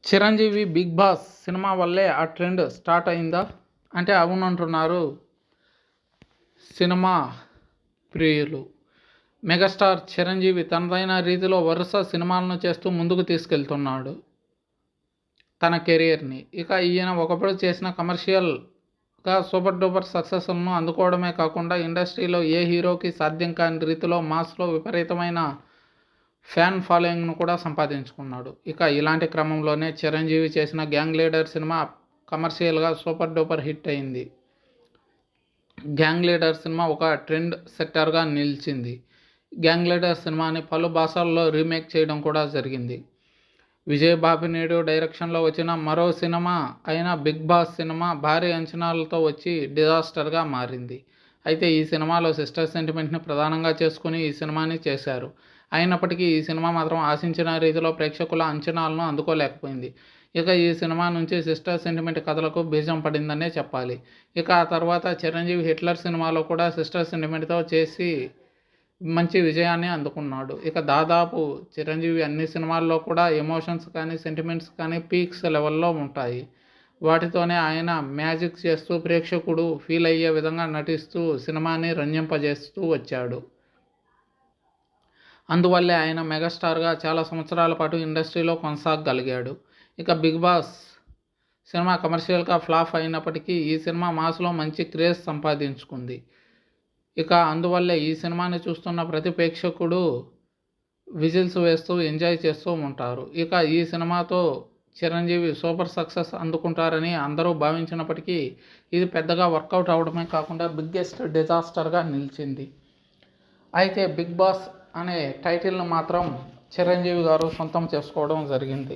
Chiranjeevi big boss cinema వల్లే ఆ trend start అయిందా అంటే అవునంటున్నారు సినిమా ప్రియులు. మెగాస్టార్ చిరంజీవి తనదైన రీతిలో వరుస సినిమాలను చేస్తూ ముందుకు తీసుకెళ్తున్నాడు తన కెరియర్ని. ఇక ఈయన ఒకప్పుడు చేసిన కమర్షియల్గా సూపర్ డూపర్ సక్సెస్లను అందుకోవడమే కాకుండా ఇండస్ట్రీలో ఏ హీరోకి సాధ్యం కాని రీతిలో మాస్లో విపరీతమైన ఫ్యాన్ ఫాలోయింగ్ను కూడా సంపాదించుకున్నాడు. ఇక ఇలాంటి క్రమంలోనే చిరంజీవి చేసిన గ్యాంగ్ లీడర్ సినిమా కమర్షియల్గా సూపర్ డూపర్ హిట్ అయింది. గ్యాంగ్ లీడర్ సినిమా ఒక ట్రెండ్ సెట్టర్గా నిలిచింది. గ్యాంగ్ లీడర్ సినిమాని పలు భాషల్లో రీమేక్ చేయడం కూడా జరిగింది. విజయ్ బాపినేడు డైరెక్షన్లో వచ్చిన మరో సినిమా అయిన బిగ్ బాస్ సినిమా భారీ అంచనాలతో వచ్చి డిజాస్టర్గా మారింది. అయితే ఈ సినిమాలో సిస్టర్ సెంటిమెంట్ని ప్రధానంగా చేసుకుని ఈ సినిమాని చేశారు. అయినప్పటికీ ఈ సినిమా మాత్రం ఆశించిన రీతిలో ప్రేక్షకుల అంచనాలను అందుకోలేకపోయింది. ఇక ఈ సినిమా నుంచి సిస్టర్ సెంటిమెంట్ కథలకు బీజం పడిందనే చెప్పాలి. ఇక ఆ తర్వాత చిరంజీవి హిట్లర్ సినిమాలో కూడా సిస్టర్ సెంటిమెంట్తో చేసి మంచి విజయాన్ని అందుకున్నాడు. ఇక దాదాపు చిరంజీవి అన్ని సినిమాల్లో కూడా ఎమోషన్స్ కానీ సెంటిమెంట్స్ కానీ పీక్స్ లెవెల్లో ఉంటాయి. వాటితోనే ఆయన మ్యాజిక్ చేస్తూ ప్రేక్షకుడు ఫీల్ అయ్యే విధంగా నటిస్తూ సినిమాని రంజింపజేస్తూ వచ్చాడు. అందువల్లే ఆయన మెగాస్టార్గా చాలా సంవత్సరాల పాటు ఇండస్ట్రీలో కొనసాగగలిగాడు. ఇక బిగ్ బాస్ సినిమా కమర్షియల్గా ఫ్లాప్ అయినప్పటికీ ఈ సినిమా మాస్లో మంచి క్రేజ్ సంపాదించుకుంది. ఇక అందువల్లే ఈ సినిమాని చూస్తున్న ప్రతి ప్రేక్షకుడు విజిల్స్ వేస్తూ ఎంజాయ్ చేస్తూ ఉంటారు. ఇక ఈ సినిమాతో చిరంజీవి సూపర్ సక్సెస్ అందుకుంటారని అందరూ భావించినప్పటికీ ఇది పెద్దగా వర్కౌట్ అవడమే కాకుండా బిగ్గెస్ట్ డిజాస్టర్గా నిలిచింది. అయితే బిగ్ బాస్ అనే టైటిల్ను మాత్రం చిరంజీవి గారు సొంతం చేసుకోవడం జరిగింది.